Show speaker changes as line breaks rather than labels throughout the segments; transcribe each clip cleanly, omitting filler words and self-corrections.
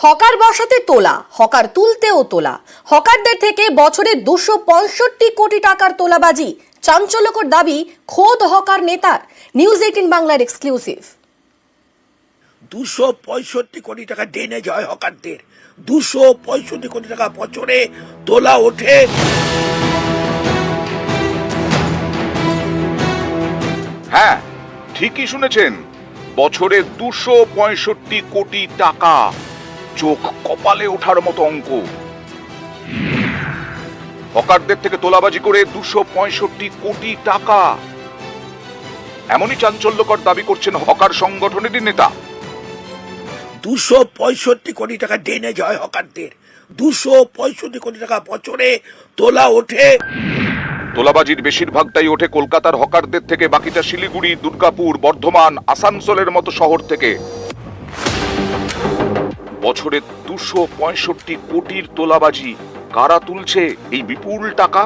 Hawker বসাতে তোলা, hawker তুলতেও তোলা। হকারদের থেকে বছরে 265 কোটি টাকার তোলাবাজি। চাঞ্চল্যকর দাবি খোদ হকার নেতার। নিউজ 18 বাংলার এক্সক্লুসিভ।
265 কোটি টাকা ডেনে যায় হকারদের। 265 কোটি টাকা বছরে তোলা ওঠে।
হ্যাঁ, ঠিকই শুনেছেন, বছরে 265 কোটি টাকা। চোখ কপালে ওঠার মতো অঙ্ক। হকারদের থেকে তোলাবাজি করে 265 কোটি টাকা, এমনই চাঞ্চল্যকর দাবি করছেন হকার সংগঠনেরই নেতা।
265 কোটি টাকা ডেনে যায় হকারদের। 265 কোটি টাকা বছরে তোলা ওঠে।
তোলাবাজির বেশিরভাগটাই ওঠে কলকাতার হকারদের থেকে, বাকিটা শিলিগুড়ি, দুর্গাপুর, বর্ধমান, আসানসোলের মতো শহর থেকে। বছরে 265 কোটির তোলাবাজি। কারা তুলছে এই বিপুল টাকা?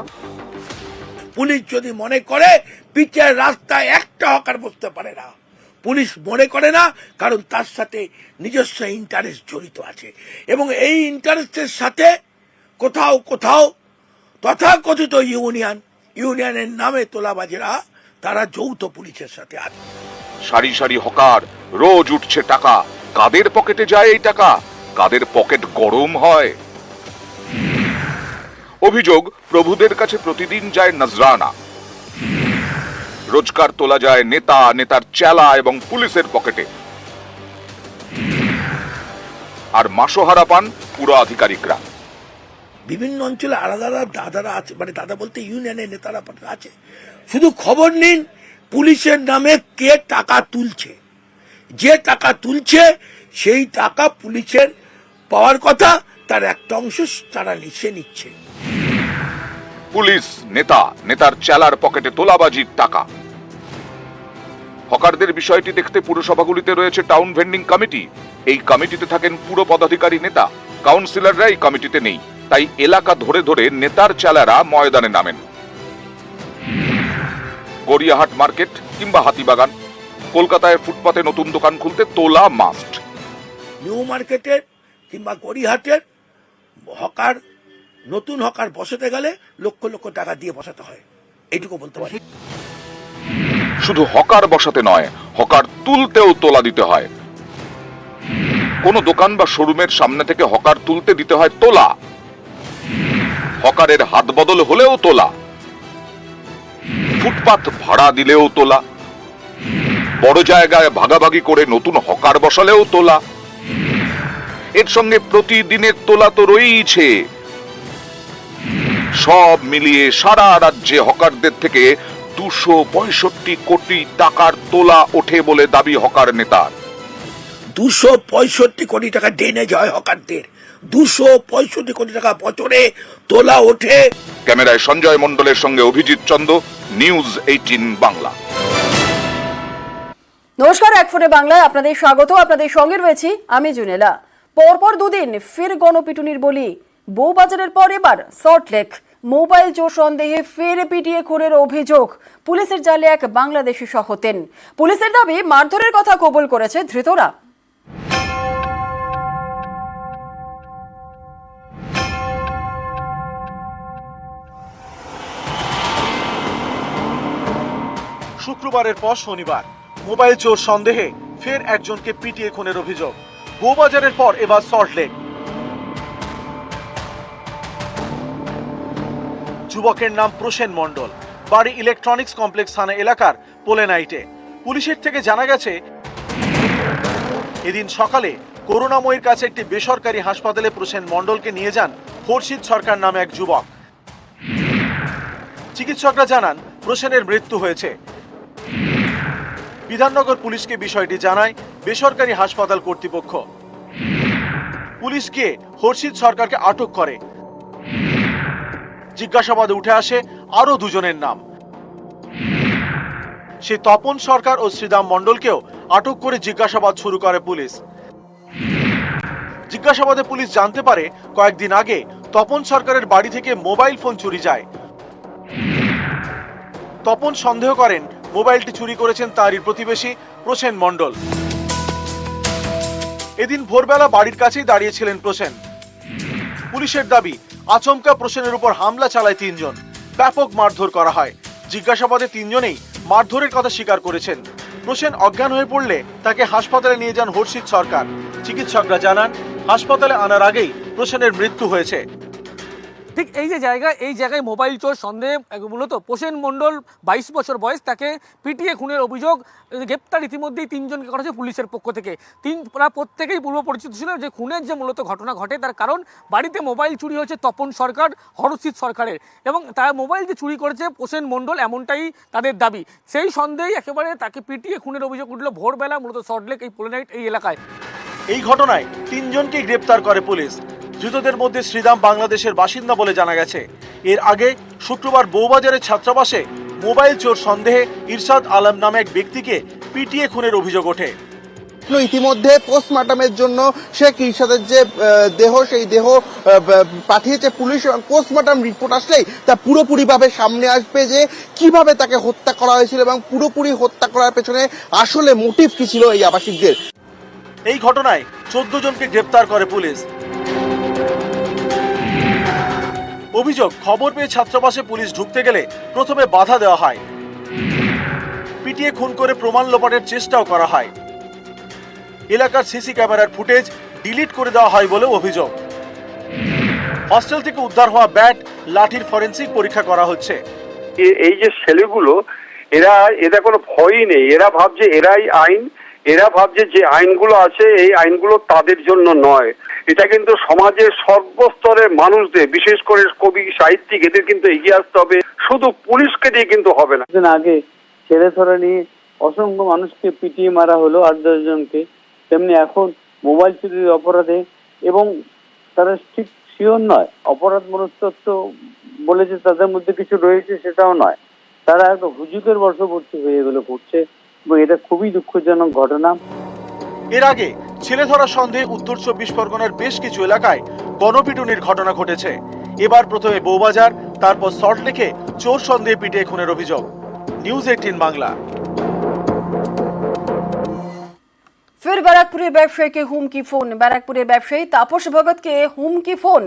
পুলিশ যদি মনে করে পিচের রাস্তায় একটা হকার বসতে পারে না, পুলিশ মনে করে না, কারণ তার সাথে নিজস্ব ইন্টারেস্ট জড়িত আছে। এবং এই ইন্টারেস্টের সাথে কোথাও কোথাও তথাকথিত ইউনিয়নের নামে তোলাবাজেরা তারা যৌথ পুলিশের সাথে আছে।
সারি সারি হকার, রোজ উঠছে টাকা। কাদের পকেটে যায় এই টাকা? কাদের পকেট গরম হয়? অভিযোগ, প্রভুদের কাছে প্রতিদিন যায় নজরানা। রোজগার তোলা যায় নেতা, নেতার চেলা এবং পুলিশের পকেটে। আর মাসোহারা পান পুরো আধিকারিকরা।
বিভিন্ন অঞ্চলে আলাদা আলাদা দাদারা আছে, মানে দাদা বলতে ইউনিয়নের নেতারা আছে। শুধু খবর নিন পুলিশের নামে কে টাকা তুলছে। যে টাকা তুলছে সেই টাকা পুলিশের পাওয়ার কথা, তার একটা অংশ তারা নিচ্ছে।
পুলিশ, নেতা, নেতার চেলার পকেটে তোলাবাজির টাকা। হকারদের বিষয়টি দেখতে পুরসভাগুলিতে রয়েছে টাউন ভেন্ডিং কমিটি। এই কমিটিতে থাকেন পুরো পদাধিকারী নেতা। কাউন্সিলররা এই কমিটিতে নেই, তাই এলাকা ধরে ধরে নেতার চেলারা ময়দানে নামেন। গড়িয়াহাট মার্কেট কিংবা হাতিবাগান, কলকাতায় ফুটপাতে নতুন দোকান খুলতে তোলা মাস্ট।
নিউ মার্কেটের কিংবা গড়িয়াহাটের হকার, নতুন হকার বসাতে গেলে লক্ষ লক্ষ টাকা দিয়ে বসাতে হয়, এইটুকু বলতে পারি।
শুধু হকার বসাতে নয়, হকার তুলতেও তোলা দিতে হয়। কোন দোকান বা শোরুমের সামনে থেকে হকার তুলতে দিতে হয় তোলা। হকারের হাত বদল হলেও তোলা। ফুটপাত ভাড়া দিলেও তোলা। বড় জায়গায় ভাগাভাগি করে নতুন হকার বসালেও তোলা। এর সঙ্গে প্রতিদিনের তোলা তো রয়েইছে। সব মিলিয়ে সারা রাজ্যে হকারদের থেকে 265 কোটি টাকার তোলা ওঠে বলে দাবি হকার নেতার।
265 কোটি টাকা ডেনে যায় হকারদের। 265 কোটি টাকা বছরে তোলা ওঠে।
ক্যামেরায় সঞ্জয় মণ্ডলের সঙ্গে অভিজিৎ চন্দ, নিউজ 18 বাংলা।
নমস্কার, এক ফোনে বাংলায় আপনাদের স্বাগত। আপনাদের সঙ্গে রয়েছি আমি জুনেলা। পরপর দুদিন ফের গণপিটুনির বলি বউবাজারের পর এবার সল্টলেক। মোবাইল চোর সন্দেহে ফের পিটিয়ে খুনের অভিযোগ। পুলিশের জালে এক বাংলাদেশি সহ 3। পুলিশের দাবি মারধরের কথা কবুল করেছে ধৃতরা।
শুক্রবারের পর শনিবার মোবাইল চোর সন্দেহে ফের একজনকে পিটিয়ে খুনের অভিযোগ। বউবাজারের পর এবার সল্টলেক। যুবকের নাম প্রসেন মণ্ডল, বাড়ি ইলেকট্রনিক্স কমপ্লেক্স থানা এলাকার পোলেনাইটে। পুলিশের থেকে জানা গেছে, এদিন সকালে করুণাময়ীর কাছে একটি বেসরকারি হাসপাতালে প্রসেন মণ্ডলকে নিয়ে যান খোরশিদ সরকার নামে এক যুবক। চিকিৎসকরা জানান প্রসেনের মৃত্যু হয়েছে। বিধাননগর পুলিশকে বিষয়টি জানায় বেসরকারি হাসপাতাল কর্তৃপক্ষ। পুলিশ গিয়ে খোরশিদ সরকারকে আটক করে। জিজ্ঞাসাবাদে উঠে আসে আরো দুজনের নাম। সে তপন সরকার ও শ্রীদাম মণ্ডলকেও আটক করে জিজ্ঞাসাবাদ শুরু করে পুলিশ। জিজ্ঞাসাবাদে পুলিশ জানতে পারে কয়েকদিন আগে তপন সরকারের বাড়ি থেকে মোবাইল ফোন চুরি যায়। তপন সন্দেহ করেন মোবাইলটি চুরি করেছেন তারই প্রতিবেশী প্রসেন মণ্ডল। এদিন ভোরবেলা বাড়ির কাছেই দাঁড়িয়েছিলেন প্রসেন। পুলিশের দাবি, আচমকা প্রসেনের উপর হামলা চালায় 3 জন। ব্যাপক মারধর করা হয়। জিজ্ঞাসাবাদে 3 জনেই মারধরের কথা স্বীকার করেছেন। প্রসেন অজ্ঞান হয়ে পড়লে তাকে হাসপাতালে নিয়ে যান হর্ষিত সরকার। চিকিৎসকরা জানান, হাসপাতালে আনার আগেই প্রসেনের মৃত্যু হয়েছে।
ঠিক এই জায়গায় মোবাইল চোর সন্দেহে মূলত প্রসেন মণ্ডল 22 বছর বয়স, তাকে পিটিয়ে খুনের অভিযোগ। গ্রেপ্তার ইতিমধ্যেই 3 জনকে করা হয়েছে পুলিশের পক্ষ থেকে। তারা প্রত্যেকেই পূর্ব পরিচিত ছিল যে খুনের যে মূলত ঘটনা ঘটে তার কারণ বাড়িতে মোবাইল চুরি হয়েছে তপন সরকার, হরষিত সরকারের, এবং তার মোবাইল যে চুরি করেছে প্রসেন মণ্ডল, এমনটাই তাদের দাবি। সেই সন্দেহেই একেবারে তাকে পিটিয়ে খুনের অভিযোগ উঠল ভোরবেলা মূলত সল্টলেক এই পোলোনাইট এই এলাকায়।
এই ঘটনায় 3 জনকে গ্রেপ্তার করে পুলিশ। ধৃতদের মধ্যে শ্রীরাম বাংলাদেশের বাসিন্দা বলে জানা গেছে। এর আগে শুক্রবার বউবাজারের ছাত্রাবাসে মোবাইল চোর সন্দেহে ইরশাদ আলম নামে এক ব্যক্তিকে পিটিয়ে খুনের অভিযোগ ওঠে।
ইতিমধ্যে পোস্টমর্টমের জন্য শেখ ইরশাদের যে দেহ, সেই দেহ পাঠিয়েছে পুলিশ। পোস্টমর্টম রিপোর্ট আসলেই তা পুরোপুরিভাবে সামনে আসবে যে কিভাবে তাকে হত্যা করা হয়েছিল এবং পুরোপুরি হত্যা করার পেছনে আসলে মোটিভ কি ছিল এই আবাসিকদের।
এই ঘটনায় 14 জনকে গ্রেপ্তার করে পুলিশ। অভিযোগ, খবর পেয়ে ছাত্রাবাসে পুলিশ ঢুকতে গেলে প্রথমে বাধা দেওয়া হয়। পিটিয়ে খুন করে প্রমাণ লোপাটের চেষ্টাও করা হয়। এলাকার সিসি ক্যামেরার ফুটেজ ডিলিট করে দেওয়া হয় বলেও অভিযোগ। হস্টেল থেকে উদ্ধার হওয়া ব্যাট, লাঠির ফরেনসিক পরীক্ষা করা হচ্ছে।
এই যে ছেলেগুলো, এরা কোনো ভয়ই নেই। এরা ভাবছে এরাই আইন, এরা ভাবছে যে আইনগুলো আছে এই আইনগুলো তাদের জন্য নয়। এটা কিন্তু সমাজের সর্বস্তরের মানুষদের, বিশেষ করে কবি সাহিত্যিক, এদের কিন্তু এগিয়ে আসতে হবে। শুধু পুলিশকে দিয়ে কিন্তু হবে না।
আগে ছেলে ধরে নিয়ে অসংখ্য মানুষকে পিটিয়ে মারা হলো, 8-10 জনকে, তেমনি এখন মোবাইল চুরির অপরাধে, এবং তারা ঠিক শিওর নয় অপরাধ মনস্তত্ত্ব বলে যে তাদের মধ্যে কিছু রয়েছে সেটাও নয়। তারা একটা হুজুকের বর্ষবর্তী হয়ে এগুলো করছে এবং এটা খুবই দুঃখজনক ঘটনা।
এর আগে ছেলে ধরা সন্দেহে উত্তর 24 পরগনার বেশ কিছু এলাকায় গণপিটুনির ঘটনা ঘটেছে। এবার প্রথমে বউবাজার, তারপর সল্টলেকে চোর সন্দেহে পিটিয়ে খুনের অভিযোগ। নিউজ 18 বাংলা।
फिर बैराकपुरेर व्यवसायीके हुमकी फोन। बैराकपुरेर व्यवसायी तापस भगतके हुमकी फोन।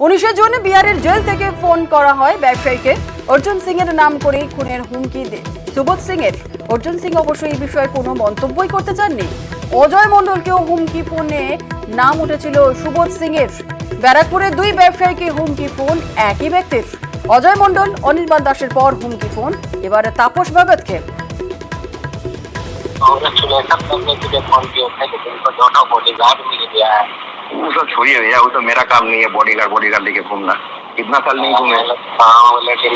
19 जून बिहारेर जेल थेके फोन करा हय व्यवसायीके। अर्जुन सिंहेर नाम करे खुनेर हुमकी सुबोध सिंहेर। अर्जुन सिंह अवश्य এই বিষয়ে কোনো মন্তব্যই করতে চাননি। অজয় মণ্ডলকেও হুমকি ফোনে নাম উঠেছিল সুবোধ সিংয়ের। ব্যারাকপুরের 2 ব্যবসায়ীকে হুমকি ফোন একই ব্যক্তির। অজয় মণ্ডল, অনির্বাণ দাসের পর হুমকি ফোন এবারে তাপস ভগতকে।
करने के लिए फोन किया था कि तुमको दोनों बॉडीगार्ड मिल गया है।
वो सब छोड़िए भैया, वो तो मेरा काम नहीं है बॉडीगार्ड लेके घूमना। कितना साल नहीं घूमे।
लेकिन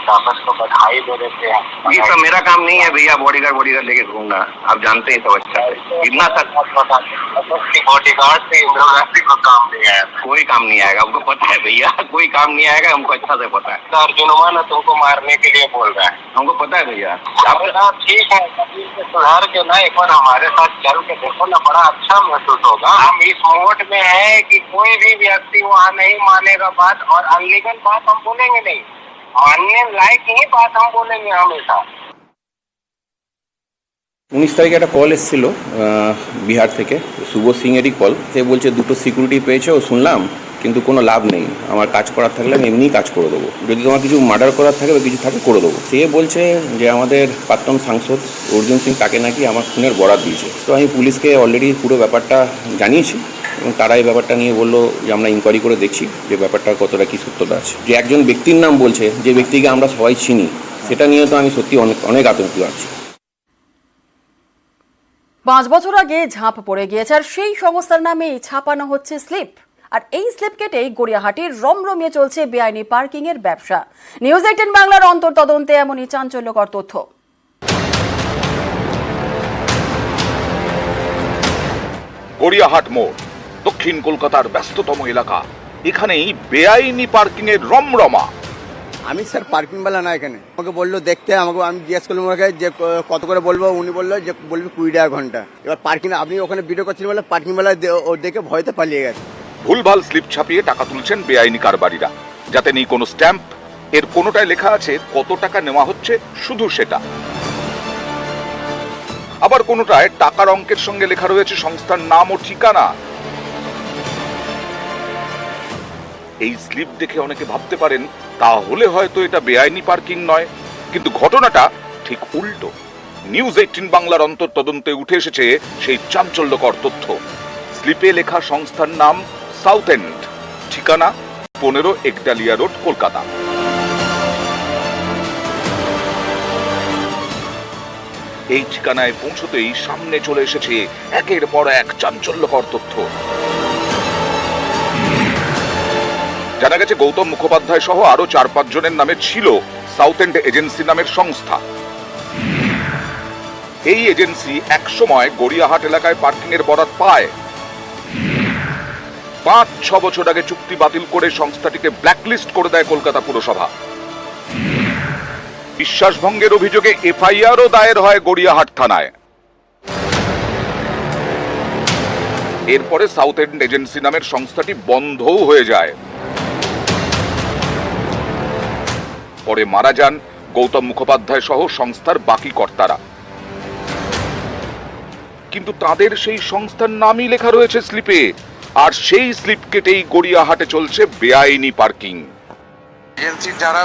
तापस को बधाई दे देते हैं।
ये सब मेरा काम नहीं है भैया, बॉडीगार्ड लेके घूमना। आप जानते हैं सब अच्छा है। कितना साल
बॉडीगार्ड से इंदिरा गांधी को काम नहीं आया।
कोई काम नहीं आएगा, हमको पता है भैया, कोई काम नहीं आएगा, हमको अच्छा से पता है।
अर्जुन ना तुमको मारने के लिए बोल रहा है।
हमको पता है भैया।
ठीक है, सुधार के ना एक बार हमारे साथ चल के देखो ना, बड़ा अच्छा महसूस होगा। हम इस मोड में है कि कोई भी व्यक्ति वहाँ नहीं मानेगा बात, और अनलीगल बात हम बोलेंगे नहीं, मानने लायक ही बात हम बोलेंगे हमेशा।
19 তারিখে একটা কল এসেছিল বিহার থেকে, সুবোধ সিংয়েরই কল। সে বলছে 2টো সিকিউরিটি পেয়েছে, ও শুনলাম, কিন্তু কোনো লাভ নেই, আমার কাজ করার থাকলে আমি এমনিই কাজ করে দেবো, যদি তোমার কিছু মার্ডার করার থাকে বা কিছু থাকে করে দেবো। সে বলছে যে আমাদের প্রাক্তন সাংসদ অর্জুন সিং তাকে নাকি আমার খুনের বরাত দিয়েছে। তো আমি পুলিশকে অলরেডি পুরো ব্যাপারটা জানিয়েছি এবং তারা এই ব্যাপারটা নিয়ে বললো যে আমরা ইনকোয়ারি করে দেখছি যে ব্যাপারটা কতটা কী সত্যতা আছে। যে একজন ব্যক্তির নাম বলছে, যে ব্যক্তিকে আমরা সবাই চিনি, সেটা নিয়ে তো আমি সত্যি অনেক আতঙ্কিত আছি।
5 বছর আগে ঝাঁপ পড়ে গিয়েছে আর সেই সংস্থার নামেই ছাপানো হচ্ছে স্লিপ। আর এই স্লিপ কেটেই গড়িয়াহাটির রমরমিয়ে চলছে বেআইনি পার্কিং এর ব্যবসা। নিউজ 18 বাংলার অন্তর্তদন্তে এমনই চাঞ্চল্যকর তথ্য।
গড়িয়াহাট মোড় দক্ষিণ কলকাতার ব্যস্ততম এলাকা। এখানেই বেআইনি পার্কিং এর রমরমা।
আমি স্যার পার্কিংওয়ালা না, এখানে আমাকে বললো দেখতে, আমাকে আমি জিজ্ঞেস করলাম ওকে যে কত করে বলবো, উনি বললো যে বলবি 20 টাকা ঘন্টা। এবার পার্কিং আপনি ওখানে ভিডিও করছিলেন বলে পার্কিংওয়ালা ও দেখে ভয়তে পালিয়ে গেছে।
ভুলভাল স্লিপ ছাপিয়ে টাকা তুলছেন বেআইনি কারবারিরা, যাতে নেই কোনো স্ট্যাম্প। এর কোনোটায় লেখা আছে কত টাকা নেওয়া হচ্ছে, শুধু সেটা। আবার কোনোটায় টাকার অঙ্কের সঙ্গে লেখা রয়েছে সংস্থার নাম ও ঠিকানা। এই স্লিপ দেখে অনেকে ভাবতে পারেন তাহলে হয়তো এটা বেআইনি পার্কিং নয়, কিন্তু ঘটনাটা ঠিক উল্টো। নিউজ 18 বাংলার অন্তর্তদন্তে উঠে এসেছে সেই চাঞ্চল্যকর তথ্য। স্লিপে লেখা সংস্থার নাম সাউথ এন্ড, ঠিকানা 15 একডালিয়া রোড, কলকাতা। এই ঠিকানায় পৌঁছতেই সামনে চলে এসেছে একের পর এক চাঞ্চল্যকর তথ্য। জানা গেছে গৌতম মুখোপাধ্যায় সহ আরো 4-5 জনের নামে ছিল সাউথ এন্ড এজেন্সি নামের সংস্থা। এই এজেন্সি একসময় গড়িয়াহাট এলাকায় পার্কিং এর বরাত পায়। 5-6 বছর আগে চুক্তি বাতিল করে সংস্থাটিকে ব্ল্যাকলিস্ট করে দেয় কলকাতা পুরসভা। বিশ্বাসভঙ্গের অভিযোগে এফআইআরও দায়ের হয় গড়িয়াহাট থানায়। এরপরে সাউথ এন্ড এজেন্সি নামের সংস্থাটি বন্ধও হয়ে যায়। পরে মারা যান গৌতম মুখোপাধ্যায় সহ সংস্থার বাকি কর্তারা, কিন্তু তাদের সেই সংস্থার নামই লেখা রয়েছে স্লিপে, আর সেই স্লিপ কেটেই গড়িয়াহাটে চলছে বেআইনি পার্কিং।
এজেন্সির যারা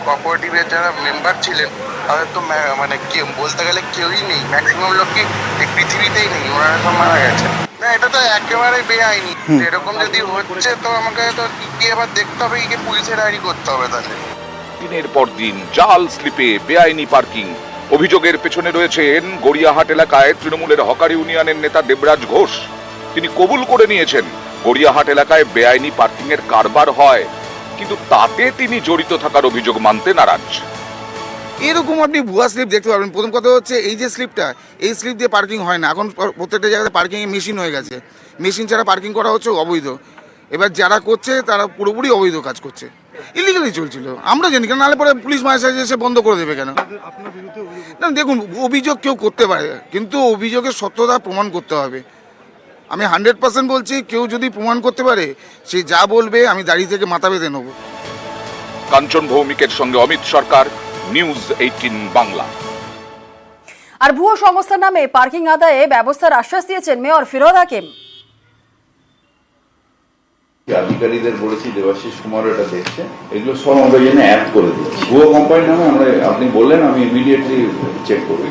কোঅপারেটিভের যারা মেম্বার ছিলেন তাদের তো মানে বলতে গেলে কেউই নেই, ম্যাক্সিমাম লোকই এই পৃথিবীতেই নেই, ওনারা সব মারা গেছে। না, এটা তো একেবারে বেআইনি। এরকম যদি হচ্ছে তো আমাকে তো কি এবার দেখতে হবে, কি পুলিশের ডায়েরি করতে হবে তাহলে।
দিনের পর দিন জাল স্লিপে বেআইনি পার্কিং। অভিযোগের পেছনে রয়েছেন গড়িয়াহাট এলাকায় তৃণমূলের হকার ইউনিয়নের নেতা দেবরাজ ঘোষ। তিনি কবুল করে নিয়েছেন গড়িয়াহাট এলাকায় বেআইনি পার্কিং এর কারবার হয়, কিন্তু তাতে তিনি জড়িত থাকার অভিযোগ মানতে নারাজ।
এরকম আপনি ভুয়া স্লিপ দেখতে পারবেন। প্রথম কথা হচ্ছে এই যে স্লিপটা, এই স্লিপ দিয়ে পার্কিং হয় না। এখন প্রত্যেকটা জায়গাতে পার্কিং এর মেশিন হয়ে গেছে, মেশিন ছাড়া পার্কিং করা হচ্ছে অবৈধ। এবার যারা করছে তারা পুরোপুরি অবৈধ কাজ করছে, ইলিগালি চলছিল। আমরা জানি কেন, নাহলে পরে পুলিশ মাঝে এসে বন্ধ করে দেবে কেন? না দেখুন, অভিযোগ কেউ করতে পারে, কিন্তু অভিযোগের সত্যতা প্রমাণ করতে হবে। আমি 100% বলছি, কেউ যদি প্রমাণ করতে পারে, সে যা বলবে আমি দাঁড়িয়ে থেকে মাথা বেঁধে নেব।
কাঞ্চন ভৌমিকের সঙ্গে অমিত সরকার, নিউজ 18 বাংলা।
আর ভুয়ো সংস্থার নামে পার্কিং আদায়ে ব্যবস্থার আশ্বাস দিয়েছেন মেয়র ফিরহাদ হাকিম।
আধিকারিকদের বলেছি, দেবাশিস কুমার এটা দেখছে, এগুলো সব আমরা জন্য অ্যাপ করে দিচ্ছি। ভুয়ো কোম্পানির নামে আমরা, আপনি বললেন, আমি ইমিডিয়েটলি চেক করব।